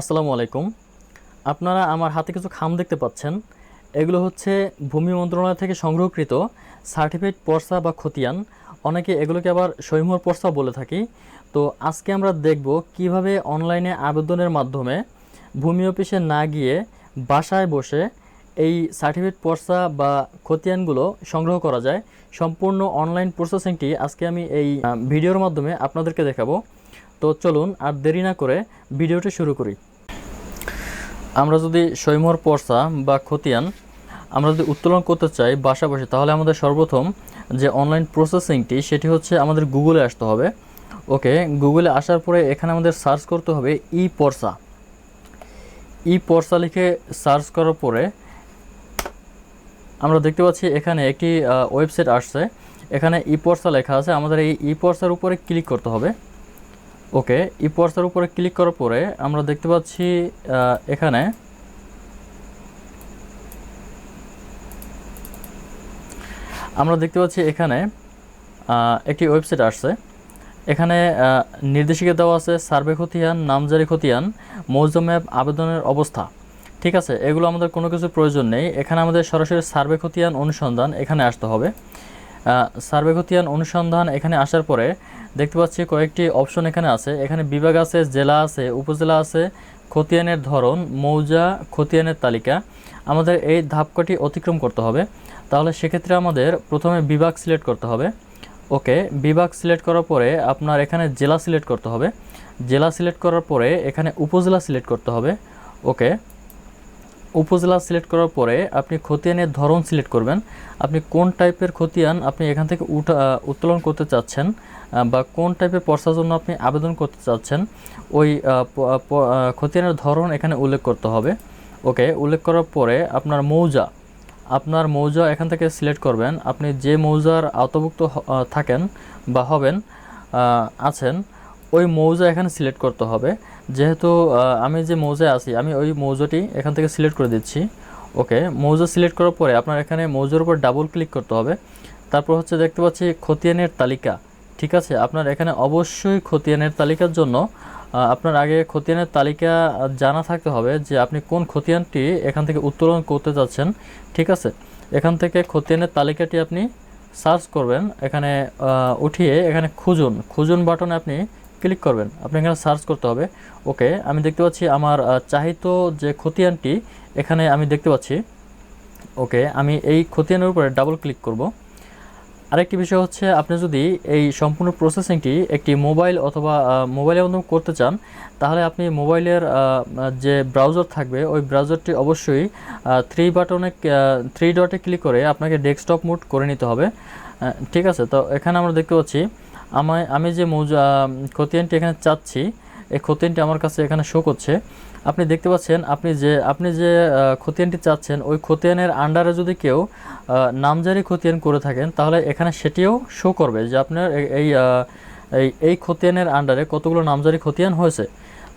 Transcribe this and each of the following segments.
আসসালামু আলাইকুম। আপনারা আমার হাতে কিছু খাম দেখতে পাচ্ছেন। এগুলো হচ্ছে ভূমি মন্ত্রণালয় থেকে সংগ্রহকৃত সার্টিফাইড পর্চা বা খতিয়ান। অনেকে এগুলোকে আবার সইমোহর পর্চা বলে থাকি। তো আজকে আমরা দেখব কিভাবে অনলাইনে আবেদনের মাধ্যমে ভূমি অফিসে না গিয়ে বাসায় বসে এই সার্টিফাইড পর্চা বা খতিয়ানগুলো সংগ্রহ করা যায়। সম্পূর্ণ অনলাইন প্রসেসিংটি আজকে আমি এই ভিডিওর মাধ্যমে আপনাদেরকে দেখাবো। তো চলুন আর দেরি না করে ভিডিওটি শুরু করি। আমরা যদি সইমোহর পর্চা বা খতিয়ান আমরা যদি উত্তোলন করতে চাই বাসা বসে, তাহলে আমাদের সর্বপ্রথম যে অনলাইন প্রসেসিংটি সেটি হচ্ছে আমাদের গুগলে আসতে হবে। ওকে, গুগলে আসার পরে এখানে আমাদের সার্চ করতে হবে ই পর্চা লিখে সার্চ করার পরে আমরা দেখতে পাচ্ছি এখানে একটি ওয়েবসাইট আসছে। এখানে ই পর্চা লেখা আছে, আমাদের এই ই পর্চার উপরে ক্লিক করতে হবে। ওকে, ই পর্চার উপরে ক্লিক করার পরে আমরা দেখতে পাচ্ছি এখানে একটি ওয়েবসাইট আসছে। এখানে নির্দেশিকা দেওয়া আছে সার্ভে খতিয়ান, নামজারি খতিয়ান, মৌজা ম্যাপ, আবেদনের অবস্থা। ঠিক আছে, এগুলো আমাদের কোনো কিছু প্রয়োজন নেই। এখানে আমাদের সরাসরি সার্ভে খতিয়ান অনুসন্ধান এখানে আসতে হবে। সার্ভে খতিয়ান অনুসন্ধান এখানে আসার পরে দেখতে পাচ্ছি কয়েকটি অপশন এখানে আছে। এখানে বিভাগ আছে, জেলা আছে, উপজেলা আছে, খতিয়ানের ধরন, মৌজা, খতিয়ানের তালিকা। আমাদের এই ধাপকটি অতিক্রম করতে হবে। তাহলে সেক্ষেত্রে আমাদের প্রথমে বিভাগ সিলেক্ট করতে হবে। ওকে, বিভাগ সিলেক্ট করার পরে আপনার এখানে জেলা সিলেক্ট করতে হবে। জেলা সিলেক্ট করার পরে এখানে উপজেলা সিলেক্ট করতে হবে। ওকে, উপজেলা সিলেক্ট করার পরে আপনি খতিয়ানের ধরন সিলেক্ট করবেন। আপনি কোন টাইপের খতিয়ান আপনি এখান থেকে উত্তোলন করতে চাচ্ছেন বা কোন টাইপের পর্চার জন্য আপনি আবেদন করতে চাচ্ছেন, ওই খতিয়ানের ধরন এখানে উল্লেখ করতে হবে। ওকে, উল্লেখ করার পরে আপনার মৌজা এখান থেকে সিলেক্ট করবেন। আপনি যে মৌজার আওতাভুক্ত থাকেন বা আছেন ওই মৌজা এখানে সিলেক্ট করতে হবে। যেহেতু আমি যে মৌজায় আছি আমি ওই মৌজাটি এখান থেকে সিলেক্ট করে দিচ্ছি। ওকে, মৌজা সিলেক্ট করার পরে আপনার এখানে মৌজার উপর ডাবল ক্লিক করতে হবে। তারপর হচ্ছে দেখতে পাচ্ছি খতিয়ানের তালিকা। ঠিক আছে, আপনার এখানে অবশ্যই খতিয়ানের তালিকার জন্য আপনার আগে খতিয়ানের তালিকা জানা থাকতে হবে যে আপনি কোন খতিয়ানটি এখান থেকে উত্তোলন করতে যাচ্ছেন। ঠিক আছে, এখান থেকে খতিয়ানের তালিকাটি আপনি সার্চ করবেন। এখানে উঠিয়ে এখানে খুঁজুন বাটনে আপনি ক্লিক করবেন। আপনি এখানে সার্চ করতে হবে। ওকে, আমি দেখতে পাচ্ছি আমার চাহিত যে খতিয়ানটি এখানে আমি দেখতে পাচ্ছি। ওকে, আমি এই খতিয়ানের উপরে ডাবল ক্লিক করব। আরেকটি বিষয় হচ্ছে আপনি যদি এই সম্পূর্ণ প্রসেসিংটি একটি মোবাইল অথবা মোবাইলের মাধ্যমে করতে চান, তাহলে আপনি মোবাইলের যে ব্রাউজার থাকবে ওই ব্রাউজারটি অবশ্যই থ্রি ডটে ক্লিক করে আপনাকে ডেস্কটপ মোড করে নিতে হবে। ঠিক আছে, তো এখানে আমরা দেখতে পাচ্ছি আমি যে খতিয়ানটি এখানে চাচ্ছি এই খতিয়ানটি আমার কাছে এখানে শো করছে। আপনি দেখতে পাচ্ছেন আপনি যে খতিয়ানটি চাচ্ছেন ওই খতিয়ানের আন্ডারে যদি কেউ নামজারি খতিয়ান করে থাকেন তাহলে এখানে সেটিও শো করবে যে আপনার এই খতিয়ানের আন্ডারে কতগুলো নামজারি খতিয়ান হয়েছে।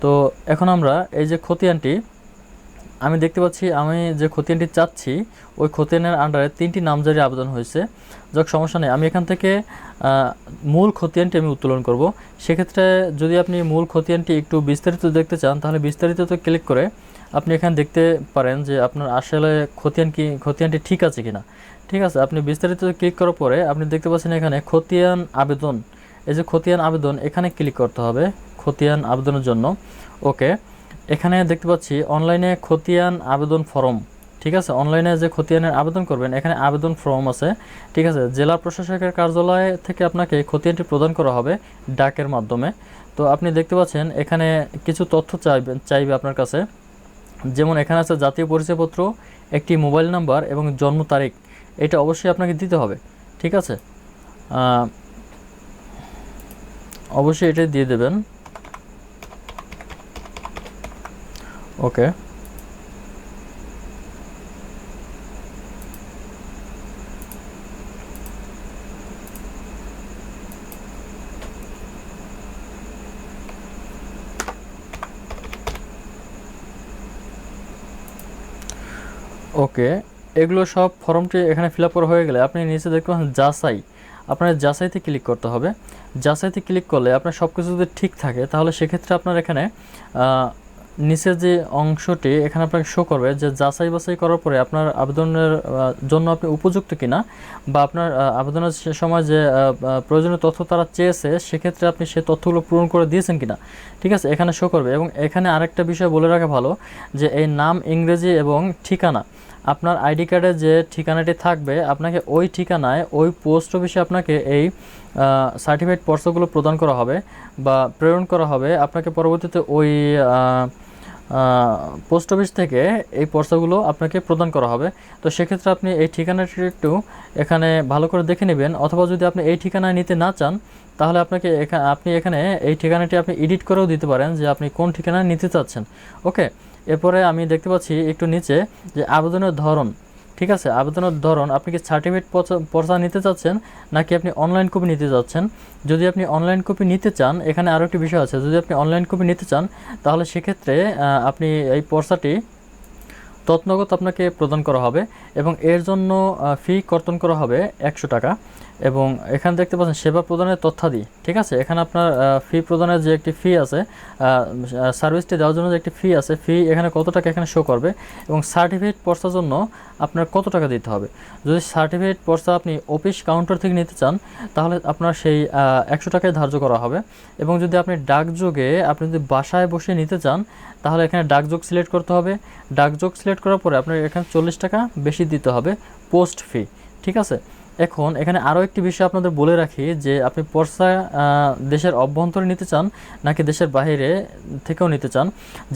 তো এখন আমরা এই যে খতিয়ানটি আমি দেখতে পাচ্ছি আমি যে খতিয়ানটি চাচ্ছি ওই খতিয়ানের আন্ডারে 3টি নামজারি আবেদন হয়েছে। যাক, সমস্যা নেই, আমি এখান থেকে মূল খতিয়ানটি আমি উত্তোলন করব। সেক্ষেত্রে যদি আপনি মূল খতিয়ানটি একটু বিস্তারিত দেখতে চান তাহলে বিস্তারিততে ক্লিক করে আপনি এখানে দেখতে পারেন যে আপনার আসলে খতিয়ানটি ঠিক আছে কিনা। ঠিক আছে, আপনি বিস্তারিত ক্লিক করার পরে আপনি দেখতে পাচ্ছেন এখানে খতিয়ান আবেদন, এই যে খতিয়ান আবেদন এখানে ক্লিক করতে হবে খতিয়ান আবেদনের জন্য। ওকে, এখানে দেখতে পাচ্ছি অনলাইনে খতিয়ান আবেদন ফর্ম। ঠিক আছে, অনলাইনে যে খতিয়ানের আবেদন করবেন এখানে আবেদন ফর্ম আছে। ঠিক আছে, জেলা প্রশাসকের কার্যালয় থেকে আপনাকে খতিয়ানটি প্রদান করা হবে ডাকের মাধ্যমে। তো আপনি দেখতে পাচ্ছেন এখানে কিছু তথ্য চাইবে আপনার কাছে, যেমন এখানে আছে জাতীয় পরিচয়পত্র, একটি মোবাইল নাম্বার এবং জন্ম তারিখ। এটা অবশ্যই আপনাকে দিতে হবে। ঠিক আছে, অবশ্যই এটা দিয়ে দেবেন। ওকে, ওকে, এগুলো সব ফর্মটি এখানে ফিল আপ করা হয়ে গেলে আপনি নিচে দেখতে পাচ্ছেন যাচাই। আপনার যাচাইতে ক্লিক করতে হবে। যাচাইতে ক্লিক করলে আপনার সব কিছু যদি ঠিক থাকে তাহলে সেক্ষেত্রে আপনার এখানে নিচের যে অংশটি এখানে আপনাকে শো করবে যে যাচাই বাছাই করার পরে আপনার আবেদনের জন্য আপনি উপযুক্ত কিনা, বা আপনার আবেদনের সময় যে প্রয়োজনীয় তথ্য তারা চেয়েছে সেক্ষেত্রে আপনি সেই তথ্যগুলো পূরণ করে দিয়েছেন কিনা, ঠিক আছে, এখানে শো করবে। এবং এখানে আরেকটা বিষয় বলে রাখা ভালো যে এই নাম, ইংরেজি এবং ঠিকানা, আপনার আইডি কার্ডে যে ঠিকানাটি থাকবে আপনাকে ওই ঠিকানায় ওই পোস্ট অফিসে আপনাকে এই সার্টিফাইড পর্চাগুলো প্রদান করা হবে বা প্রেরণ করা হবে। আপনাকে পরবর্তীতে ওই পোস্ট অফিস থেকে এই পর্চাগুলো আপনাকে প্রদান করা হবে। তো সেক্ষেত্রে আপনি এই ঠিকানাটি একটু এখানে ভালো করে দেখে নেবেন, অথবা যদি আপনি এই ঠিকানায় নিতে না চান তাহলে আপনি এখানে এই ঠিকানাটি আপনি এডিট করেও দিতে পারেন যে আপনি কোন ঠিকানায় নিতে চাচ্ছেন। ওকে, এরপরে আমি দেখতে পাচ্ছি একটু নিচে যে আবেদনের ধরন, ঠিক আছে, আবেদনের ধরন আপনি কি সার্টিফিকেট পর্চা নিতে চাচ্ছেন নাকি আপনি অনলাইন কপি নিতে চাচ্ছেন। যদি আপনি অনলাইন কপি নিতে চান, এখানে আরও একটি বিষয় আছে, যদি আপনি অনলাইন কপি নিতে চান তাহলে সেক্ষেত্রে আপনি এই পর্চাটি তৎনগদ আপনাকে প্রদান করা হবে এবং এর জন্য ফি কর্তন করা হবে 100 টাকা। এবং এখানে দেখতে পাচ্ছেন সেবা প্রদানের তথ্যাদি, ঠিক আছে, এখানে আপনার ফি প্রদানের যে একটি ফি আছে, সার্ভিসটি দেওয়ার জন্য যে একটি ফি আছে, ফি এখানে কত টাকা এখানে শো করবে। এবং সার্টিফিকেট পর্চার জন্য আপনার কত টাকা দিতে হবে। যদি সার্টিফিকেট পর্চা আপনি অফিস কাউন্টার থেকে নিতে চান তাহলে আপনার সেই 100 টাকায় ধার্য করা হবে। এবং যদি আপনি ডাকযোগে আপনি যদি বাসায় বসে নিতে চান তাহলে এখানে ডাকযোগ সিলেক্ট করতে হবে। ডাকযোগ সিলেক্ট করার পরে আপনার এখানে 40 টাকা বেশি দিতে হবে পোস্ট ফি, ঠিক আছে। এখন এখানে আরও একটি বিষয় আপনাদের বলে রাখি যে আপনি পর্চা দেশের অভ্যন্তরে নিতে চান নাকি দেশের বাইরে থেকেও নিতে চান।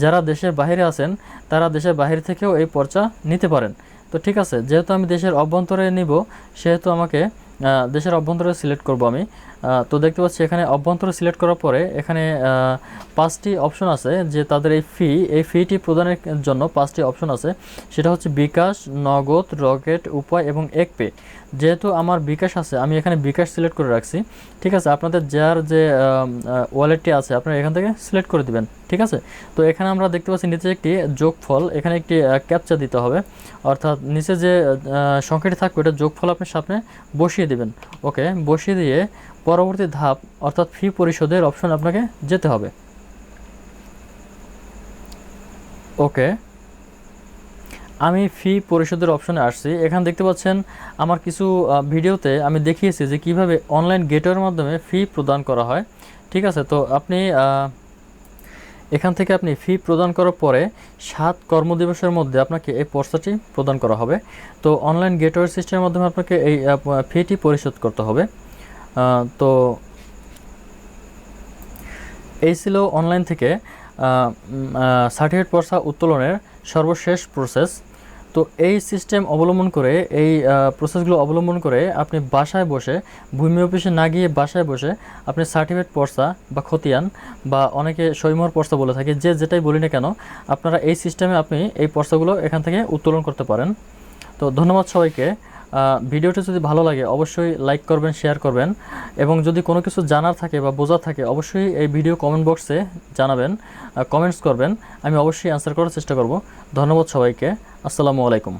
যারা দেশের বাইরে আছেন তারা দেশের বাইরে থেকেও এই পর্চা নিতে পারেন। তো ঠিক আছে, যেহেতু আমি দেশের অভ্যন্তরে নিব সেহেতু আমাকে দেশের অভ্যন্তরে সিলেক্ট করব আমি। তো দেখতে পাচ্ছি এখানে অভ্যন্তরে সিলেক্ট করার পরে এখানে 5টি অপশন আছে যে তাদের এই ফিটি প্রদানের জন্য 5টি অপশন আছে। সেটা হচ্ছে বিকাশ, নগদ, রকেট, উপায় এবং একপে। যেহেতু আমার বিকাশ আছে আমি এখানে বিকাশ সিলেক্ট করে রাখছি, ঠিক আছে। আপনাদের যার যে ওয়ালেটটি আছে আপনারা এখান থেকে সিলেক্ট করে দিবেন, ঠিক আছে। তো এখানে আমরা দেখতে পাচ্ছি নিচে একটি যোগফল, এখানে একটি ক্যাপচা দিতে হবে, অর্থাৎ নিচে যে সংখ্যাটি থাকবে ওটা যোগফল আপনি সামনে বসিয়ে দিবেন। ওকে, বসিয়ে দিয়ে পরবর্তী ধাপ অর্থাৎ ফি পরিশোধের অপশন আপনাকে যেতে হবে। ওকে, আমি ফি পরিশোধের অপশনে আসছি। এখানে দেখতে পাচ্ছেন আমার কিছু ভিডিওতে আমি দেখিয়েছি যে কিভাবে অনলাইন গেটওয়ের মাধ্যমে ফি প্রদান করা হয়, ঠিক আছে। তো আপনি এখান থেকে আপনি ফি প্রদান করার পরে 7 কর্মদিবসের মধ্যে আপনাকে এই পর্চাটি প্রদান করা হবে। তো অনলাইন গেটওয়ে সিস্টেমের মাধ্যমে আপনাকে এই ফিটি পরিশোধ করতে হবে। তো এই ছিল অনলাইন থেকে সার্টিফিকেট পর্চা উত্তোলনের সর্বশেষ প্রসেস। তো এই সিস্টেম অবলম্বন করে, এই প্রসেসগুলো অবলম্বন করে আপনি বাসায় বসে, ভূমি অফিসে না গিয়ে বাসায় বসে আপনি সার্টিফিকেট পর্চা বা খতিয়ান বা অনেকে সইমোহর পর্চা বলে থাকে, যে যেটাই বলি না কেন, আপনারা এই সিস্টেমে আপনি এই পর্চাগুলো এখান থেকে উত্তোলন করতে পারেন। তো ধন্যবাদ সবাইকে। ভিডিওটি যদি ভালো লাগে অবশ্যই লাইক করবেন, শেয়ার করবেন, এবং যদি কোনো কিছু জানার থাকে বা বোঝার থাকে অবশ্যই এই ভিডিও কমেন্ট বক্সে জানাবেন, কমেন্টস করবেন, আমি অবশ্যই অ্যান্সার করার চেষ্টা করব। ধন্যবাদ সবাইকে, আসসালামু আলাইকুম।